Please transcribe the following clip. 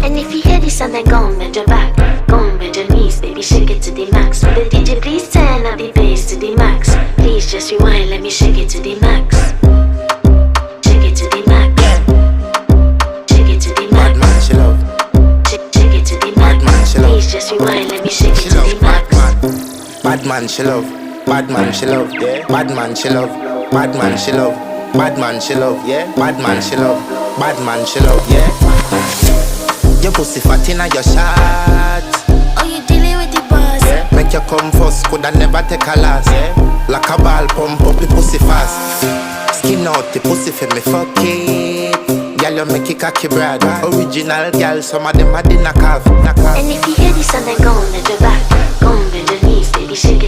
And if you hear this and then go on, bend your back, go on, bend your knees, baby, shake it to the max. Will the DJ please turn up the bass to the max? Please just rewind, let me shake it to the max. Shake it to the max. Shake it to the max. Bad man, she love. Shake it to the max. Bad man, she love. Please just rewind, let me shake it She to love the max. bad man, she love. Bad man, she love. Yeah. Bad man, she love. Bad man, she love. Bad man, she love. Yeah. Bad man, she love. Bad man, she love. Yeah. Your pussy fat inna your shot. Oh, you dealing with the boss? Yeah. Make you come first, coulda never take a last. Yeah. Like a ball, pump up the pussy fast. Skin out the pussy for me, fuck it. Girl, you make it cocky brad. Original girl, some of them a dinner calf. And if you hear this and then go on, bend your back, go on, bend your knees, baby, shake it.